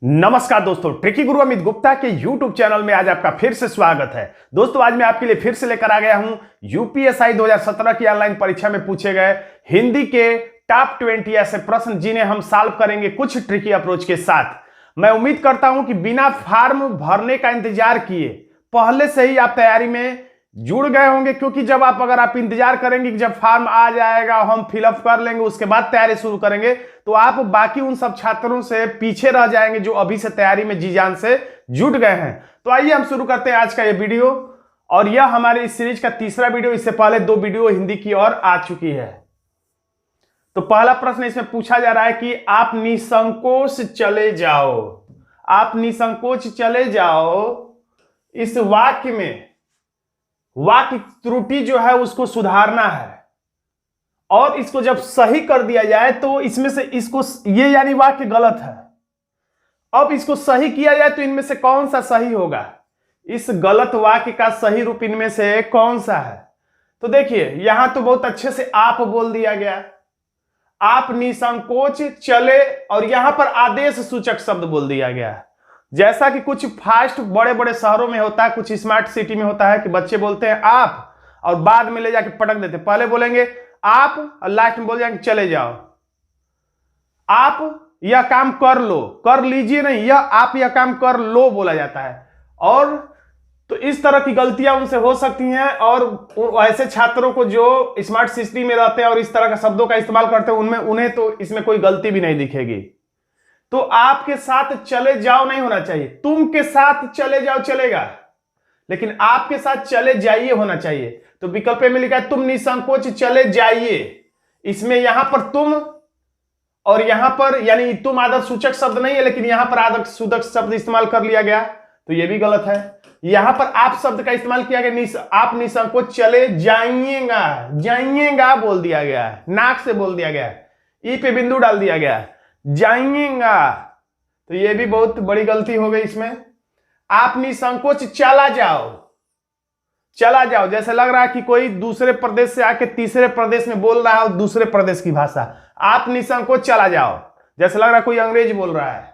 नमस्कार दोस्तों, ट्रिकी गुरु अमित गुप्ता के YouTube चैनल में आज आपका फिर से स्वागत है। दोस्तों, आज मैं आपके लिए फिर से लेकर आ गया हूं यूपीएससी 2017 की ऑनलाइन परीक्षा में पूछे गए हिंदी के टॉप 20 ऐसे प्रश्न जिन्हें हम सॉल्व करेंगे कुछ ट्रिकी अप्रोच के साथ। मैं उम्मीद करता हूं कि बिना फॉर्म भरने का इंतजार किए पहले से ही आप तैयारी में जुड़ गए होंगे, क्योंकि जब अगर आप इंतजार करेंगे कि जब फॉर्म आ जाएगा हम फिलअप कर लेंगे उसके बाद तैयारी शुरू करेंगे, तो आप बाकी उन सब छात्रों से पीछे रह जाएंगे जो अभी से तैयारी में जी जान से जुट गए हैं। तो आइए हम शुरू करते हैं आज का ये वीडियो, और यह हमारे इस सीरीज का तीसरा वीडियो। इससे पहले 2 वीडियो हिंदी की ओर आ चुकी है। तो पहला प्रश्न इसमें पूछा जा रहा है कि आप निसंकोच चले जाओ, आप निसंकोच चले जाओ। इस वाक्य में वाक्य त्रुटि जो है उसको सुधारना है, और इसको जब सही कर दिया जाए तो इसमें से इसको ये यानी वाक्य गलत है। अब इसको सही किया जाए तो इनमें से कौन सा सही होगा? इस गलत वाक्य का सही रूप इनमें से कौन सा है? तो देखिए, यहां तो बहुत अच्छे से आप बोल दिया गया, आप निसंकोच चले, और यहां पर आदेश सूचक शब्द बोल दिया गया। जैसा कि कुछ फास्ट बड़े बड़े शहरों में होता है, कुछ स्मार्ट सिटी में होता है कि बच्चे बोलते हैं आप और बाद में ले जाके पटक देते हैं। पहले बोलेंगे आप और लास्ट में बोल जाएंगे चले जाओ। आप यह काम कर लो, कर लीजिए नहीं, यह आप यह काम कर लो बोला जाता है। और तो इस तरह की गलतियां उनसे हो सकती हैं, और ऐसे छात्रों को जो स्मार्ट सिटी में रहते हैं और इस तरह का शब्दों का इस्तेमाल करते हैं उन्हें तो इसमें कोई गलती भी नहीं दिखेगी। तो आपके साथ चले जाओ नहीं होना चाहिए, तुम के साथ चले जाओ चलेगा, लेकिन आपके साथ चले जाइए होना चाहिए। तो विकल्प में लिखा है तुम निसंकोच चले जाइए। इसमें यहां पर तुम और यहां पर यानी तुम आदर्श सूचक शब्द नहीं है, लेकिन यहां पर आदर्श सूचक शब्द इस्तेमाल कर लिया गया, तो यह भी गलत है। यहां पर आप शब्द का इस्तेमाल किया गया, आप निसंकोच चले जाइएगा, जाइएगा बोल दिया गया है, नाक से बोल दिया गया है, ई पे बिंदु डाल दिया गया है, जाइएगा। तो यह भी बहुत बड़ी गलती हो गई इसमें। आप निसंकोच चला जाओ, चला जाओ जैसे लग रहा है कि कोई दूसरे प्रदेश से आके तीसरे प्रदेश में बोल रहा है, दूसरे प्रदेश की भाषा। आप निसंकोच चला जाओ जैसे लग रहा है कोई अंग्रेज बोल रहा है।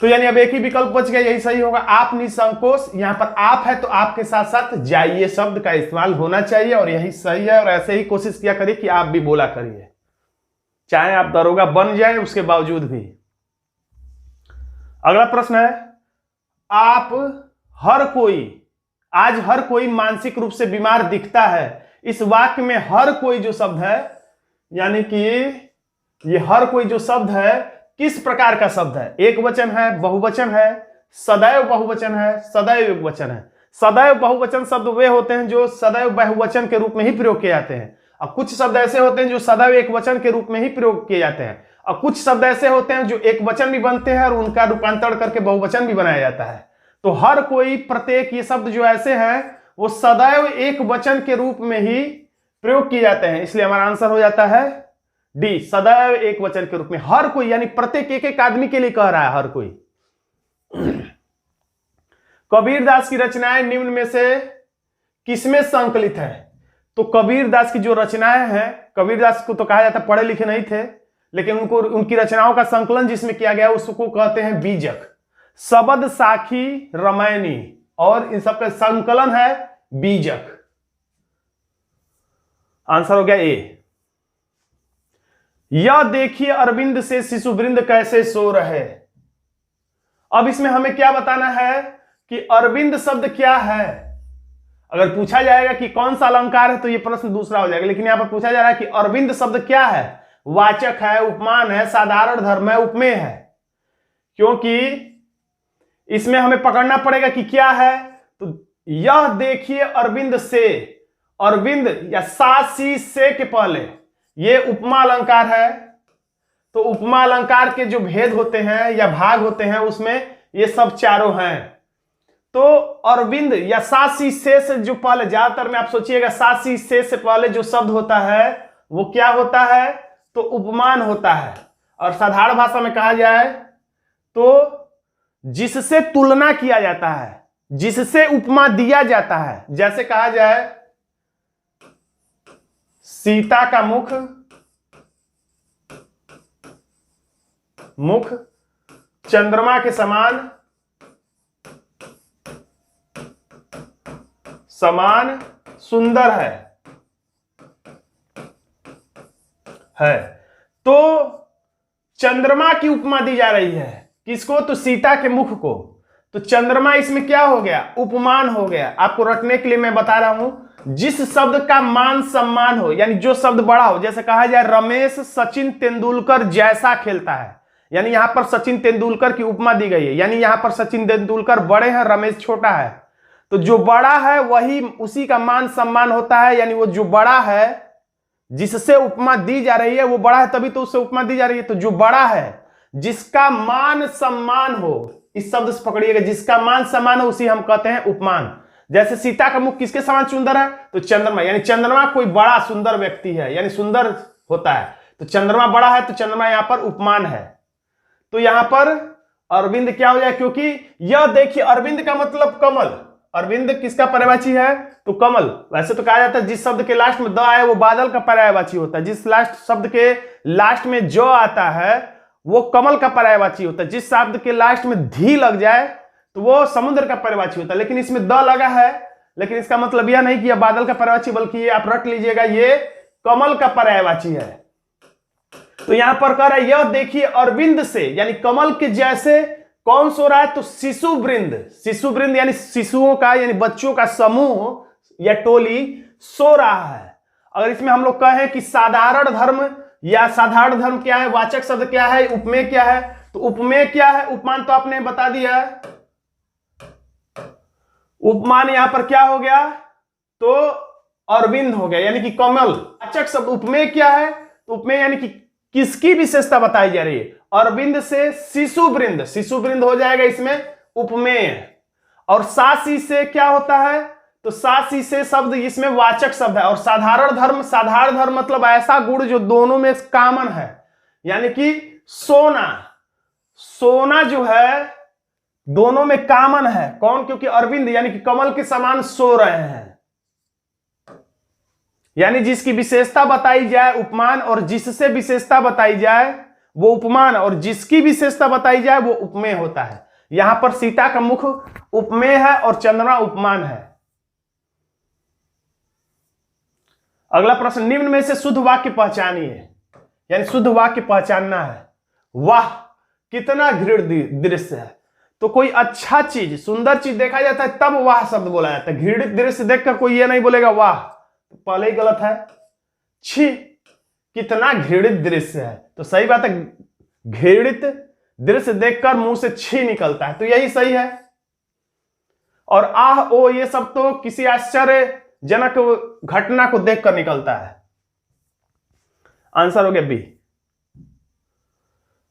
तो यानी अब एक ही विकल्प बच गया, यही सही होगा, आप निसंकोच। यहां पर आप है तो आपके साथ साथ जाइए शब्द का इस्तेमाल होना चाहिए, और यही सही है। और ऐसे ही कोशिश किया करिए कि आप भी बोला करिए, चाहे आप दरोगा बन जाए उसके बावजूद भी। अगला प्रश्न है, आप हर कोई, आज हर कोई मानसिक रूप से बीमार दिखता है। इस वाक्य में हर कोई जो शब्द है, यानी कि ये हर कोई जो शब्द है किस प्रकार का शब्द है? एक वचन है, बहुवचन है, सदैव बहुवचन है, सदैव एकवचन है। सदैव बहुवचन शब्द वे होते हैं जो सदैव बहुवचन के रूप में ही प्रयोग किए जाते हैं, और कुछ शब्द ऐसे होते हैं जो सदैव एक वचन के रूप में ही प्रयोग किए जाते हैं, और कुछ शब्द ऐसे होते हैं जो एक वचन भी बनते हैं और उनका रूपांतरण करके बहुवचन भी बनाया जाता है। तो हर कोई, प्रत्येक, ये शब्द जो ऐसे हैं वो सदैव एक वचन के रूप में ही प्रयोग किए जाते हैं, इसलिए हमारा आंसर हो जाता है डी, सदैव एक वचन के रूप में। हर कोई यानी प्रत्येक एक एक आदमी के लिए कह रहा है हर कोई। कबीरदास की रचनाएं निम्न में से किसमें संकलित है? तो कबीरदास की जो रचनाएं हैं, कबीरदास को तो कहा जाता पढ़े लिखे नहीं थे, लेकिन उनकी रचनाओं का संकलन जिसमें किया गया उसको कहते हैं बीजक। शबद, साखी, रामायणी और इन सबका संकलन है बीजक। आंसर हो गया ए। यह देखिए अरविंद से शिशुवृंद कैसे सो रहे। अब इसमें हमें क्या बताना है कि अरविंद शब्द क्या है। अगर पूछा जाएगा कि कौन सा अलंकार है तो यह प्रश्न दूसरा हो जाएगा, लेकिन यहां पर पूछा जा रहा है कि अरविंद शब्द क्या है। वाचक है, उपमान है, साधारण धर्म है, उपमेय है। क्योंकि इसमें हमें पकड़ना पड़ेगा कि क्या है। तो यह देखिए अरविंद से, अरविंद या सासी से के पहले ये उपमा अलंकार है। तो उपमा अलंकार के जो भेद होते हैं या भाग होते हैं उसमें ये सब चारों हैं। तो अरविंद या सासी से जो पहले, ज्यादातर में आप सोचिएगा सासी से पहले जो शब्द होता है वो क्या होता है? तो उपमान होता है। और साधारण भाषा में कहा जाए तो जिससे तुलना किया जाता है, जिससे उपमा दिया जाता है, जैसे कहा जाए सीता का मुख चंद्रमा के समान सुंदर है। तो चंद्रमा की उपमा दी जा रही है किसको? तो सीता के मुख को। तो चंद्रमा इसमें क्या हो गया? उपमान हो गया। आपको रटने के लिए मैं बता रहा हूं, जिस शब्द का मान सम्मान हो, यानी जो शब्द बड़ा हो, जैसे कहा जाए रमेश सचिन तेंदुलकर जैसा खेलता है, यानी यहां पर सचिन तेंदुलकर की उपमा दी गई है, यानी यहां पर सचिन तेंदुलकर बड़े हैं, रमेश छोटा है। तो जो बड़ा है वही उसी का मान सम्मान होता है, यानी वो जो बड़ा है जिससे उपमा दी जा रही है वो बड़ा है, तभी तो उससे उपमा दी जा रही है। तो जो बड़ा है जिसका मान सम्मान हो, इस शब्द से पकड़िएगा, जिसका मान सम्मान हो उसी हम कहते हैं उपमान। जैसे सीता का मुख किसके समान सुंदर है? तो चंद्रमा, यानी चंद्रमा कोई बड़ा सुंदर व्यक्ति है, यानी सुंदर होता है। तो चंद्रमा बड़ा है तो चंद्रमा यहां पर उपमान है। तो यहां पर अरविंद क्या हो जाए? क्योंकि यह देखिए, अरविंद का मतलब कमल, अरविंद किसका पर्यायवाची है? तो कमल। वैसे तो कहा जाता है जिस शब्द के लास्ट में द आए वो बादल का पर्यायवाची होता है, जिस लास्ट शब्द के लास्ट में जो आता है वो कमल का पर्यायवाची होता है, जिस शब्द के लास्ट में धी लग जाए तो वो समुद्र का पर्यायवाची होता है। लेकिन इसमें द लगा है, लेकिन इसका मतलब यह नहीं कि यह बादल का पर्यायवाची, बल्कि ये आप रट लीजिएगा, ये कमल का पर्यायवाची है। तो यहां पर कह रहा है यह देखिए अरविंद से, यानी कमल के जैसे कौन सो रहा है? तो शिशु वृंद, शिशु वृंद यानी शिशुओं का, यानी बच्चों का समूह या टोली सो रहा है। अगर इसमें हम लोग कहें कि साधारण धर्म, या साधारण धर्म क्या है, वाचक शब्द क्या है, उपमेय क्या है, तो उपमेय क्या है? उपमान तो आपने बता दिया है। उपमान यहां पर क्या हो गया? तो अरविंद हो गया, यानी कि कमल। वाचक शब्द उपमेय क्या है? तो उपमेय यानी कि किसकी विशेषता बताई जा रही है? अरविंद से शिशु वृंद, शिशु वृंद हो जाएगा इसमें उपमेय। और सासी से क्या होता है? तो सासी से शब्द इसमें वाचक शब्द है। और साधारण धर्म, साधारण धर्म मतलब ऐसा गुण जो दोनों में कॉमन है, यानी कि सोना, सोना जो है दोनों में कॉमन है। कौन? क्योंकि अरविंद यानी कि कमल के समान सो रहे हैं, यानी जिसकी विशेषता बताई जाए उपमान, और जिससे विशेषता बताई जाए वो उपमान, और जिसकी विशेषता बताई जाए वो उपमेय होता है। यहां पर सीता का मुख उपमेय है और चंद्रमा उपमान है। अगला प्रश्न, निम्न में से शुद्ध वाक्य पहचानिए, यानी शुद्ध वाक्य पहचानना है। वाह कितना घृणित दृश्य है। तो कोई अच्छा चीज, सुंदर चीज देखा जाता है तब वाह शब्द बोला जाता है। घृणित दृश्य देखकर कोई ये नहीं बोलेगा वाह, तो पहले ही गलत है। छी कितना घृणित दृश्य है, तो सही बात है, घृणित दृश्य देखकर मुंह से छी निकलता है, तो यही सही है। और आह ओ ये सब तो किसी आश्चर्यजनक घटना को देखकर निकलता है। आंसर हो गया बी।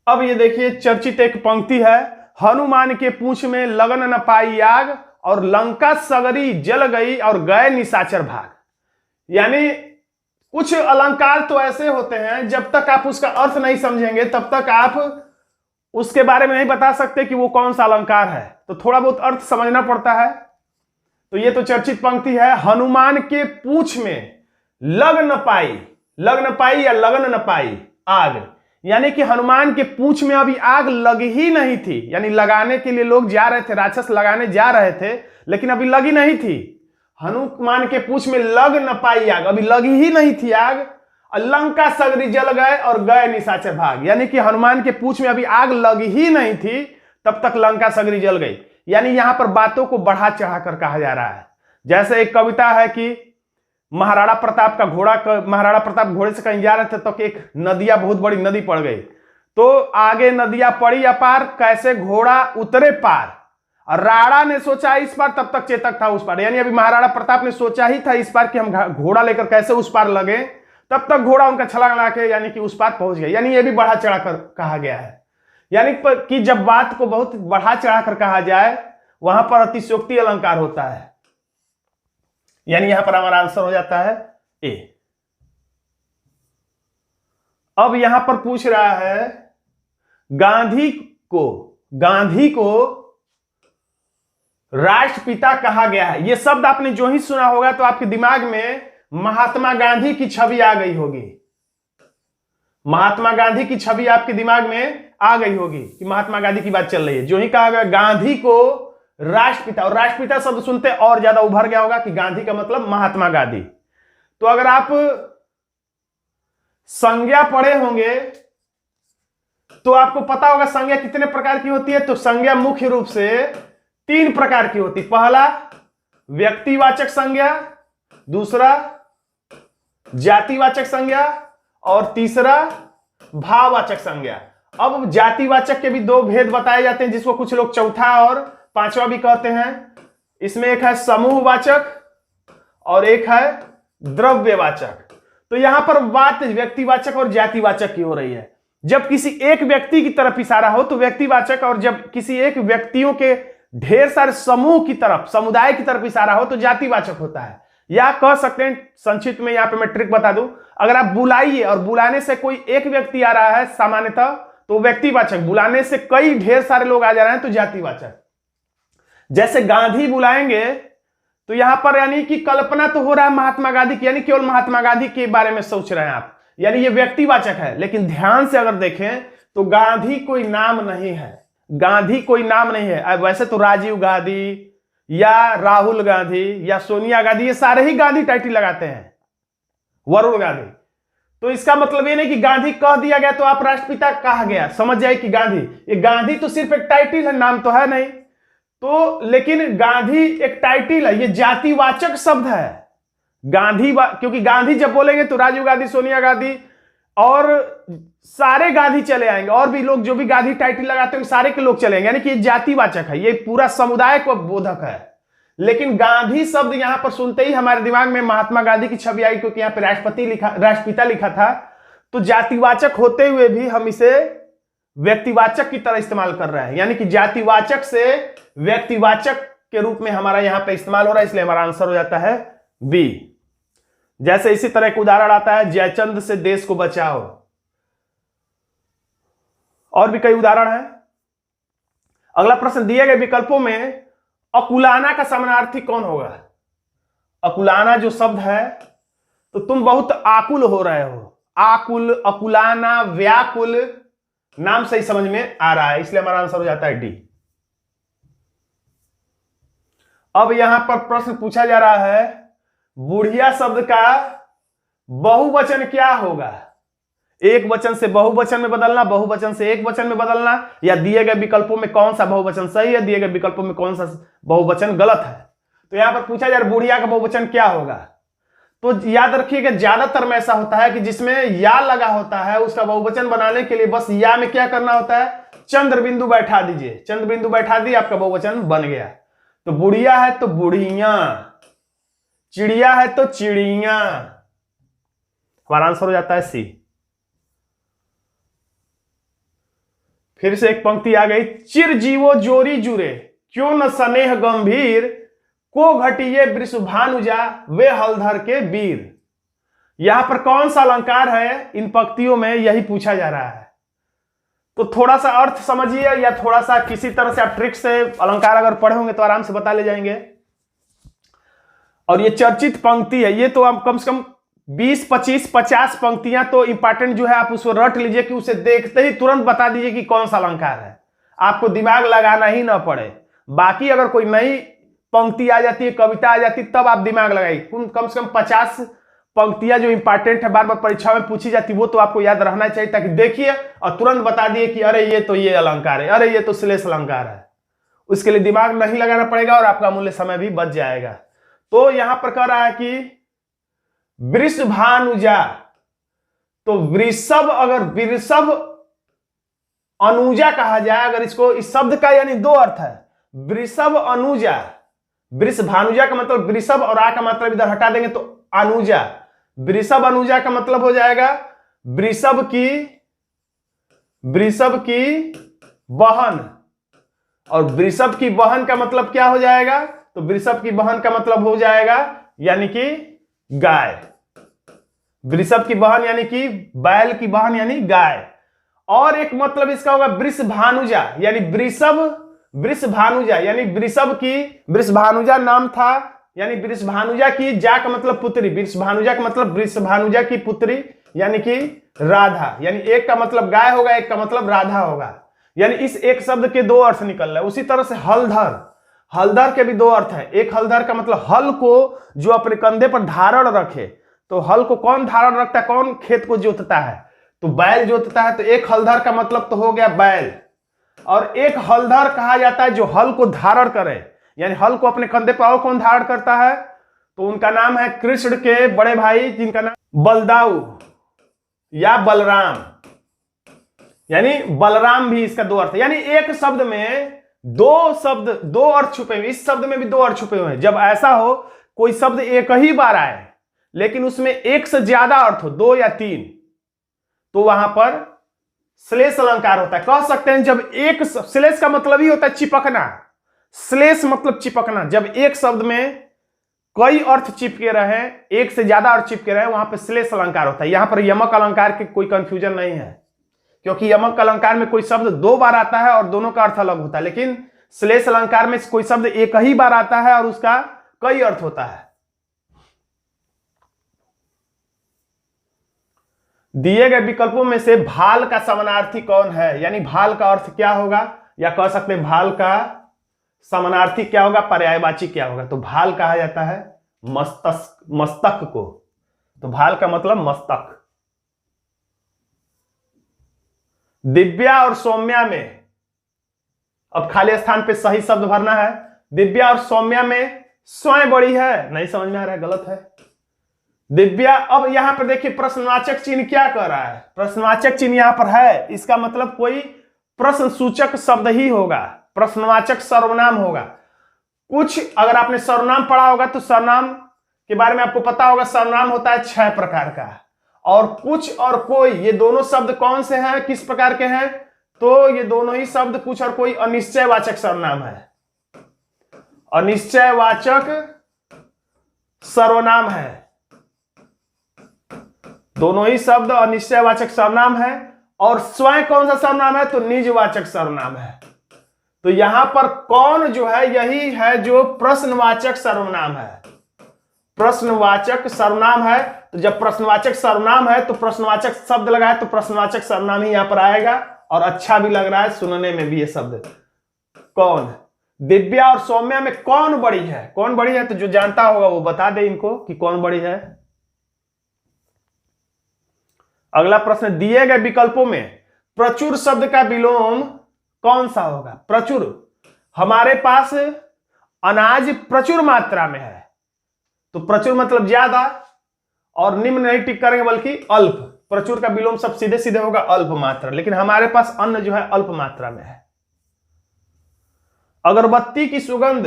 अब ये देखिए चर्चित एक पंक्ति है, हनुमान के पूंछ में लगन न पाई आग, और लंका सगरी जल गई और गए निशाचर भाग। यानी कुछ अलंकार तो ऐसे होते हैं जब तक आप उसका अर्थ नहीं समझेंगे तब तक आप उसके बारे में नहीं बता सकते कि वो कौन सा अलंकार है, तो थोड़ा बहुत अर्थ समझना पड़ता है। तो ये तो चर्चित पंक्ति है, हनुमान के पूंछ में लग न पाई, लग न पाई या लगन न पाई आग, यानी कि हनुमान के पूंछ में अभी आग लग ही नहीं थी, यानी लगाने के लिए लोग जा रहे थे, राक्षस लगाने जा रहे थे, लेकिन अभी लगी नहीं थी। हनुमान के पूंछ में लग न पाई आग, अभी लगी ही नहीं थी आग। लंका सगरी जल गए और गए निशाचर भाग, यानी कि हनुमान के पूंछ में अभी आग लगी ही नहीं थी तब तक लंका सगरी जल गई। यानी यहां पर बातों को बढ़ा चढ़ाकर कहा जा रहा है। जैसे एक कविता है कि महाराणा प्रताप का घोड़ा, महाराणा प्रताप घोड़े से कहीं जा रहे थे तो एक नदिया, बहुत बड़ी नदी पड़ गई, तो आगे नदिया पड़ी अपार, कैसे घोड़ा उतरे पार, और राणा ने सोचा इस पार, तब तक चेतक था उस पार। यानी अभी महाराणा प्रताप ने सोचा ही था इस पार कि हम घोड़ा लेकर कैसे उस पार लगे, तब तक घोड़ा उनका छलांग लगा के यानी कि उस पार पहुंच गया। यानी ये भी बढ़ा चढ़ाकर कहा गया है, यानी कि जब बात को बहुत बढ़ा चढ़ाकर कहा जाए वहां पर अतिशयोक्ति अलंकार होता है। यानी यहां पर हमारा आंसर हो जाता है ए। अब यहां पर पूछ रहा है गांधी को राष्ट्रपिता कहा गया है। यह शब्द आपने जो ही सुना होगा तो आपके दिमाग में महात्मा गांधी की छवि आ गई होगी। महात्मा गांधी की छवि आपके दिमाग में आ गई होगी कि महात्मा गांधी की बात चल रही है। जो ही कहा गया गांधी को राष्ट्रपिता, और राष्ट्रपिता शब्द सुनते और ज्यादा उभर गया होगा कि गांधी का मतलब महात्मा गांधी। तो अगर आप संज्ञा पढ़े होंगे तो आपको पता होगा संज्ञा कितने प्रकार की होती है। तो संज्ञा मुख्य रूप से 3 प्रकार की होती। पहला व्यक्तिवाचक संज्ञा, दूसरा जातिवाचक संज्ञा और तीसरा भाववाचक संज्ञा। अब जातिवाचक के भी 2 भेद बताए जाते हैं, जिसको कुछ लोग चौथा और 5वां भी कहते हैं। इसमें एक है समूहवाचक और एक है द्रव्यवाचक। तो यहां पर बात व्यक्तिवाचक और जातिवाचक की हो रही है। जब किसी एक व्यक्ति की तरफ इशारा हो तो व्यक्तिवाचक, और जब किसी एक व्यक्तियों के ढेर सारे समूह की तरफ, समुदाय की तरफ इशारा हो तो जातिवाचक होता है। या कह सकते हैं संक्षिप्त में, यहां पे मैं ट्रिक बता दूं, अगर आप बुलाइए और बुलाने से कोई एक व्यक्ति आ रहा है सामान्यतः तो व्यक्तिवाचक, बुलाने से कई ढेर सारे लोग आ जा रहे हैं तो जातिवाचक। जैसे गांधी बुलाएंगे तो यहां पर यानी कि कल्पना तो हो रहा है महात्मा गांधी की, यानी केवल महात्मा गांधी के बारे में सोच रहे हैं आप, यानी ये व्यक्तिवाचक है। लेकिन ध्यान से अगर देखें तो गांधी कोई नाम नहीं है, गांधी कोई नाम नहीं है। वैसे तो राजीव गांधी या राहुल गांधी या सोनिया गांधी, ये सारे ही गांधी टाइटल लगाते हैं, वरुण गांधी। तो इसका मतलब ये नहीं कि गांधी कह दिया गया तो आप राष्ट्रपिता कहा गया, समझ जाए कि गांधी, ये गांधी तो सिर्फ एक टाइटल है, नाम तो है नहीं। तो लेकिन गांधी एक टाइटल है, ये जातिवाचक शब्द है गांधी, क्योंकि गांधी जब बोलेंगे तो राजीव गांधी, सोनिया गांधी और सारे गांधी चले आएंगे, और भी लोग जो भी गांधी टाइटल लगाते हैं सारे के लोग चलेंगे, यानी कि ये जातिवाचक है, ये पूरा समुदाय को बोधक है। लेकिन गांधी शब्द यहां पर सुनते ही हमारे दिमाग में महात्मा गांधी की छवि आई, क्योंकि यहां पर राष्ट्रपिता लिखा था। तो जातिवाचक होते हुए भी हम इसे व्यक्तिवाचक की तरह इस्तेमाल कर रहे हैं, यानी कि जातिवाचक से व्यक्तिवाचक के रूप में हमारा यहां पर इस्तेमाल हो रहा है, इसलिए हमारा आंसर हो जाता है बी। जैसे इसी तरह एक उदाहरण आता है, जयचंद से देश को बचाओ। और भी कई उदाहरण हैं। अगला प्रश्न, दिए गए विकल्पों में अकुलाना का समानार्थी कौन होगा? अकुलाना जो शब्द है, तो तुम बहुत आकुल हो रहे हो, आकुल, अकुलाना, व्याकुल, नाम से ही समझ में आ रहा है, इसलिए हमारा आंसर हो जाता है डी। अब यहां पर प्रश्न पूछा जा रहा है, बुढ़िया शब्द का बहुवचन क्या होगा? एक वचन से बहुवचन में बदलना, बहुवचन से एक वचन में बदलना, या दिए गए विकल्पों में कौन सा बहुवचन सही है, दिए गए विकल्पों में कौन सा बहुवचन गलत है। तो यहां पर पूछा जा रहा है बुढ़िया का बहुवचन क्या होगा। तो याद रखिएगा ज्यादातर में ऐसा होता है कि जिसमें या लगा होता है उसका बहुवचन बनाने के लिए बस या में क्या करना होता है, चंद्र बिंदु बैठा दीजिए, चंद्र बिंदु बैठा दिए, आपका बहुवचन बन गया। तो बुढ़िया है तो बुढ़िया, चिड़िया है तो चिड़िया, हमारा आंसर हो जाता है सी। फिर से एक पंक्ति आ गई, चिर जीवो जोरी जुरे, क्यों न स्नेह गंभीर, को घटिए वृषभानुजा वे हलधर के वीर। यहां पर कौन सा अलंकार है इन पंक्तियों में, यही पूछा जा रहा है। तो थोड़ा सा अर्थ समझिए, या थोड़ा सा किसी तरह से आप ट्रिक से अलंकार अगर पढ़े होंगे तो आराम से बता ले जाएंगे। और ये चर्चित पंक्ति है, ये तो आप कम से कम 20, 25, 50 पंक्तियां तो इंपॉर्टेंट जो है आप उसको रट लीजिए कि उसे देखते ही तुरंत बता दीजिए कि कौन सा अलंकार है, आपको दिमाग लगाना ही ना पड़े। बाकी अगर कोई नई पंक्ति आ जाती है, कविता आ जाती है, तब आप दिमाग लगाइए। कम से कम 50 पंक्तियां जो इंपॉर्टेंट है, बार बार परीक्षा में पूछी जाती, वो तो आपको याद रहना चाहिए, ताकि देखिए और तुरंत बता दिए कि अरे ये तो ये अलंकार है, अरे ये तो श्लेष अलंकार है। उसके लिए दिमाग नहीं लगाना पड़ेगा और आपका अमूल्य समय भी बच जाएगा। तो यहां पर कह रहा है कि वृषभानुजा, तो वृषभ, अगर वृषभ अनुजा कहा जाए, अगर इसको, इस शब्द का यानी 2 अर्थ है, वृषभ अनुजा। वृषभानुजा का मतलब वृषभ, और आ का मतलब इधर हटा देंगे तो अनुजा। वृषभ अनुजा का मतलब हो जाएगा वृषभ की बहन, और वृषभ की बहन का मतलब क्या हो जाएगा, तो वृषभ की बहन का मतलब हो जाएगा यानी कि गाय। वृषभ की बहन यानी कि बैल की बहन यानी गाय। और एक मतलब इसका होगा वृषभानुजा, यानी वृषभानुजा यानी वृषभानुजा नाम था, यानी वृषभानुजा की, जा का मतलब पुत्री, वृषभानुजा का मतलब वृषभानुजा की पुत्री, यानी कि राधा, यानी एक का मतलब गाय होगा, एक का मतलब राधा होगा, यानी इस एक शब्द के दो अर्थ निकल रहे हैं। उसी तरह से हलधर, हलधर के भी दो अर्थ है। एक हलधर का मतलब हल को जो अपने कंधे पर धारण रखे, तो हल को कौन धारण रखता है, कौन खेत को जोतता है, तो बैल जोतता है। तो एक हलधर का मतलब तो हो गया बैल। और एक हलधर कहा जाता है जो हल को धारण करे, यानी हल को अपने कंधे पर और कौन धारण करता है, तो उनका नाम है कृष्ण के बड़े भाई, जिनका नाम बलदाऊ या बलराम, यानी बलराम भी इसका दो अर्थ है। यानी एक शब्द में दो शब्द, दो अर्थ छुपे हुए, इस शब्द में भी दो अर्थ छुपे हुए हैं। जब ऐसा हो कोई शब्द एक ही बार आए लेकिन उसमें एक से ज्यादा अर्थ हो, दो या तीन, तो वहां पर श्लेष अलंकार होता है। कह सकते हैं जब एक, श्लेष का मतलब ही होता है चिपकना, श्लेष मतलब चिपकना। जब एक शब्द में कई अर्थ चिपके रहे, एक से ज्यादा अर्थ चिपके रहे, वहां पर श्लेष अलंकार होता है। यहां पर यमक अलंकार की कोई कंफ्यूजन नहीं है, क्योंकि यमक अलंकार में कोई शब्द दो बार आता है और दोनों का अर्थ अलग होता है, लेकिन श्लेष अलंकार में कोई शब्द एक ही बार आता है और उसका कई अर्थ होता है। दिए गए विकल्पों में से भाल का समानार्थी कौन है, यानी भाल का अर्थ क्या होगा, या कह सकते हैं भाल का समानार्थी क्या होगा, पर्यायवाची क्या होगा। तो भाल कहा जाता है मस्तक, मस्तक को, तो भाल का मतलब मस्तक। दिव्या और सौम्या में, अब खाली स्थान पे सही शब्द भरना है। दिव्या और सौम्या में स्वयं बड़ी है, नहीं समझ में आ रहा है, गलत है। दिव्या, अब यहां पर देखिए प्रश्नवाचक चिन्ह क्या कर रहा है, प्रश्नवाचक चिन्ह यहां पर है, इसका मतलब कोई प्रश्न सूचक शब्द ही होगा, प्रश्नवाचक सर्वनाम होगा। कुछ अगर आपने सर्वनाम पढ़ा होगा तो सर्वनाम के बारे में आपको पता होगा, सर्वनाम होता है 6 प्रकार का, और कुछ और कोई, ये दोनों शब्द कौन से हैं, किस प्रकार के हैं, तो ये दोनों ही शब्द कुछ और कोई अनिश्चयवाचक सर्वनाम है, अनिश्चयवाचक सर्वनाम है। दोनों ही शब्द अनिश्चयवाचक सर्वनाम है। और स्वयं कौन सा सर्वनाम है, तो निजवाचक सर्वनाम है। तो यहां पर कौन जो है, यही है जो प्रश्नवाचक सर्वनाम है, प्रश्नवाचक सर्वनाम है। तो जब प्रश्नवाचक सर्वनाम है तो प्रश्नवाचक शब्द लगा है, तो प्रश्नवाचक सर्वनाम ही यहां पर आएगा, और अच्छा भी लग रहा है सुनने में भी ये शब्द। कौन, दिव्या और सौम्या में कौन बड़ी है, कौन बड़ी है, तो जो जानता होगा वो बता दे इनको कि कौन बड़ी है। अगला प्रश्न, दिए गए विकल्पों में प्रचुर शब्द का विलोम कौन सा होगा। प्रचुर, हमारे पास अनाज प्रचुर मात्रा में है, तो प्रचुर मतलब ज्यादा, और निम्न नहीं टिक करेंगे बल्कि अल्प। प्रचुर का विलोम सब सीधे सीधे होगा अल्प मात्रा, लेकिन हमारे पास अन्न जो है अल्प मात्रा में है। अगरबत्ती की सुगंध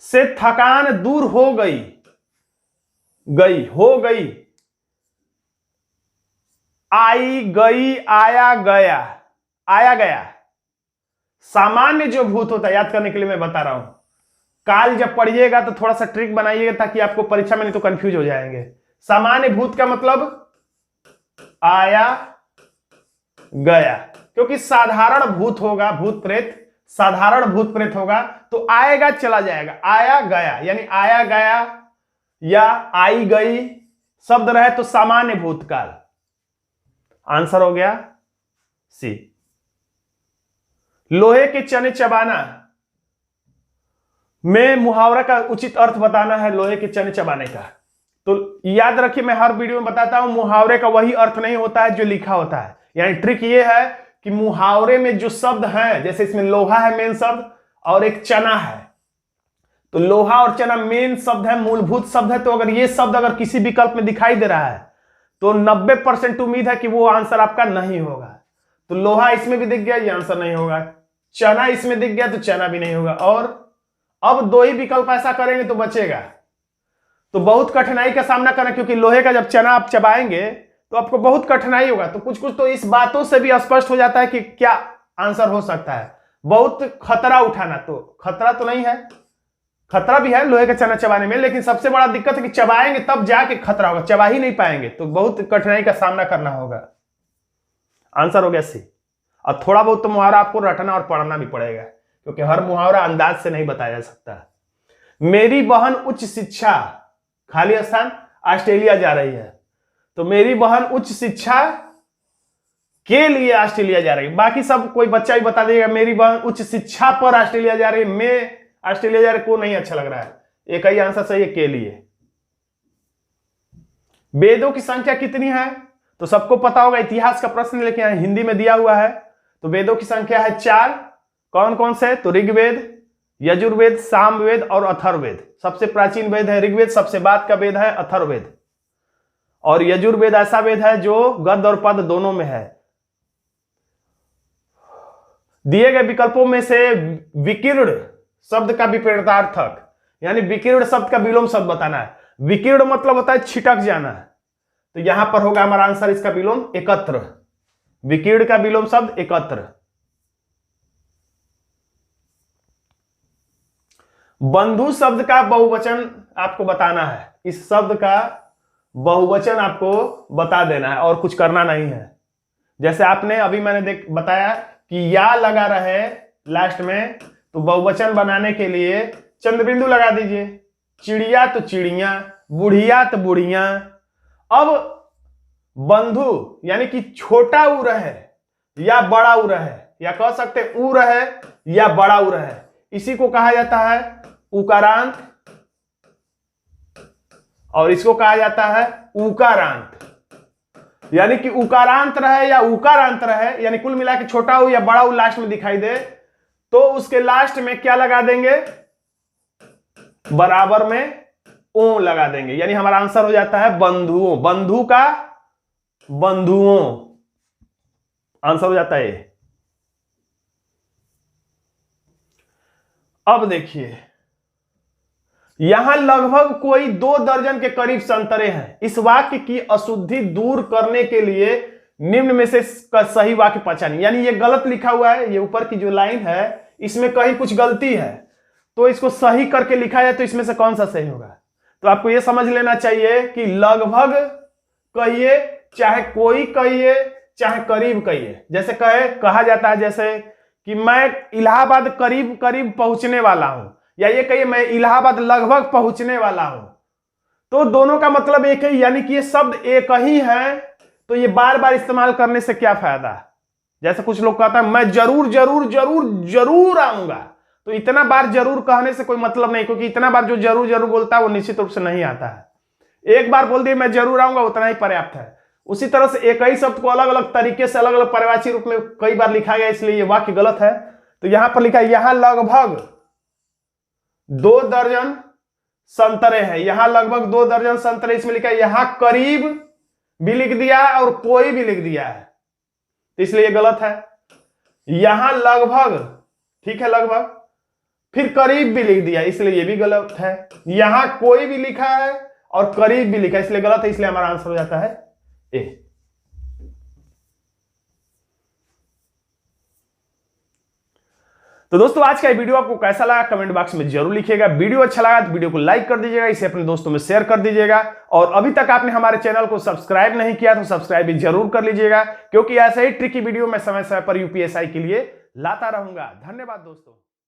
से थकान दूर हो गई, हो गई, आई गई, आया गया, आया गया। सामान्य जो भूत होता है, याद करने के लिए मैं बता रहा हूं, काल जब पढ़िएगा तो थोड़ा सा ट्रिक बनाइएगा ताकि आपको परीक्षा में नहीं तो कंफ्यूज हो जाएंगे। सामान्य भूत का मतलब आया गया, क्योंकि साधारण भूत होगा, भूत प्रेत, साधारण भूत प्रेत होगा तो आएगा चला जाएगा, आया गया, यानी आया गया या आई गई शब्द रहे तो सामान्य भूतकाल। आंसर हो गया सी। लोहे के चने चबाना में मुहावरा का उचित अर्थ बताना है। लोहे के चने चबाने का, तो याद रखिए, मैं हर वीडियो में बताता हूं मुहावरे का वही अर्थ नहीं होता है जो लिखा होता है। यानी ट्रिक ये है कि मुहावरे में जो शब्द हैं, जैसे इसमें लोहा है मेन शब्द और एक चना है, तो लोहा और चना मेन शब्द है, मूलभूत शब्द है। तो अगर ये शब्द अगर किसी विकल्प में दिखाई दे रहा है तो 90% उम्मीद है कि वो आंसर आपका नहीं होगा। तो लोहा इसमें भी दिख गया, ये आंसर नहीं होगा। चना इसमें दिख गया तो चना भी नहीं होगा। और अब दो ही विकल्प ऐसा करेंगे तो बचेगा, तो बहुत कठिनाई का सामना करना, क्योंकि लोहे का जब चना आप चबाएंगे तो आपको बहुत कठिनाई होगा। तो कुछ कुछ तो इस बातों से भी स्पष्ट हो जाता है कि क्या आंसर हो सकता है। बहुत खतरा उठाना, तो खतरा तो नहीं है, खतरा भी है लोहे का चना चबाने में, लेकिन सबसे बड़ा दिक्कत है कि चबाएंगे तब जाके खतरा होगा, चबा ही नहीं पाएंगे तो बहुत कठिनाई का सामना करना होगा। आंसर हो गया सी। और थोड़ा बहुत तो मुहावरा आपको रटना और पढ़ना भी पड़ेगा, क्योंकि हर मुहावरा अंदाज से नहीं बताया जा सकता। मेरी बहन उच्च शिक्षा, खाली स्थान, ऑस्ट्रेलिया जा रही है। तो मेरी बहन उच्च शिक्षा के लिए ऑस्ट्रेलिया जा रही है। बाकी सब कोई बच्चा ही बता देगा मेरी बहन उच्च शिक्षा पर ऑस्ट्रेलिया जा रही है, मैं ऑस्ट्रेलिया जा रही, को नहीं अच्छा लग रहा है। एक ही आंसर सही है, के लिए। वेदों की संख्या कितनी है? तो सबको पता होगा, इतिहास का प्रश्न लेके आए, हिंदी में दिया हुआ है। तो वेदों की संख्या है 4। कौन कौन से? तो ऋग्वेद, यजुर्वेद, सामवेद और अथर्ववेद। सबसे प्राचीन वेद है ऋग्वेद, सबसे बाद का वेद है अथर्ववेद। और यजुर्वेद ऐसा वेद है जो गद्य और पद दोनों में है। दिए गए विकल्पों में से विकीर्ण शब्द का विपरीतार्थक, यानी विकीर्ण शब्द का विलोम शब्द बताना है। विकीर्ण मतलब होता है छिटक जाना, तो यहां पर होगा हमारा आंसर इसका विलोम एकत्र। विकीर्ण का विलोम शब्द एकत्र। बंधु शब्द का बहुवचन आपको बताना है। इस शब्द का बहुवचन आपको बता देना है और कुछ करना नहीं है। जैसे आपने अभी मैंने बताया कि या लगा रहे लास्ट में, तो बहुवचन बनाने के लिए चंद्रबिंदु लगा दीजिए। चिड़िया तो चिड़िया, बुढ़िया तो बुढ़िया। अब बंधु यानी कि छोटा उ रहे या बड़ा उ रहे, या कह सकते उ रहे या बड़ा उ रहे, इसी को कहा जाता है उकारांत, और इसको कहा जाता है उकारांत। यानी कि उकारांत रहे या उकारांत रहे, यानी कुल मिला के छोटा उ या बड़ा उ लास्ट में दिखाई दे, तो उसके लास्ट में क्या लगा देंगे? बराबर में ओ लगा देंगे। यानी हमारा आंसर हो जाता है बंधुओं। बंधु का बंधुओं आंसर हो जाता है। अब देखिए, यहां लगभग कोई 2 दर्जन के करीब संतरे हैं। इस वाक्य की अशुद्धि दूर करने के लिए निम्न में से सही वाक्य पहचानिए। यानी ये गलत लिखा हुआ है, ये ऊपर की जो लाइन है इसमें कहीं कुछ गलती है, तो इसको सही करके लिखा जाए तो इसमें से कौन सा सही होगा? तो आपको ये समझ लेना चाहिए कि लगभग कहिए, चाहे कोई कहिए, चाहे करीब कहिए। जैसे कहा जाता है जैसे कि मैं इलाहाबाद करीब करीब पहुंचने वाला हूं, या ये कहिए मैं इलाहाबाद लगभग पहुंचने वाला हूं, तो दोनों का मतलब एक ही, यानी कि ये शब्द एक ही है, तो ये बार बार इस्तेमाल करने से क्या फायदा? जैसे कुछ लोग कहता है मैं जरूर जरूर जरूर जरूर आऊंगा, तो इतना बार जरूर कहने से कोई मतलब नहीं, क्योंकि इतना बार जो जरूर जरूर बोलता है वो निश्चित रूप से नहीं आता है। एक बार बोल दिए मैं जरूर आऊंगा, उतना ही पर्याप्त है। उसी तरह से एक ही शब्द को अलग अलग तरीके से अलग अलग पर्यायवाची रूप में कई बार लिखा गया, इसलिए ये वाक्य गलत है। तो यहां पर लिखा है यहां लगभग 2 दर्जन संतरे हैं। यहां लगभग 2 दर्जन संतरे, इसमें लिखा है यहां करीब भी लिख दिया है और कोई भी लिख दिया है, तो इसलिए गलत है। यहां लगभग, ठीक है लगभग, फिर करीब भी लिख दिया, इसलिए ये भी गलत है। यहां कोई भी लिखा है और करीब भी लिखा है, इसलिए गलत है। इसलिए हमारा आंसर हो जाता है ए। तो दोस्तों आज का ये वीडियो आपको कैसा लगा कमेंट बॉक्स में जरूर लिखिएगा। वीडियो अच्छा लगा तो वीडियो को लाइक कर दीजिएगा, इसे अपने दोस्तों में शेयर कर दीजिएगा, और अभी तक आपने हमारे चैनल को सब्सक्राइब नहीं किया तो सब्सक्राइब भी जरूर कर लीजिएगा, क्योंकि ऐसे ही ट्रिकी वीडियो मैं समय समय पर यूपीएसआई के लिए लाता रहूंगा। धन्यवाद दोस्तों।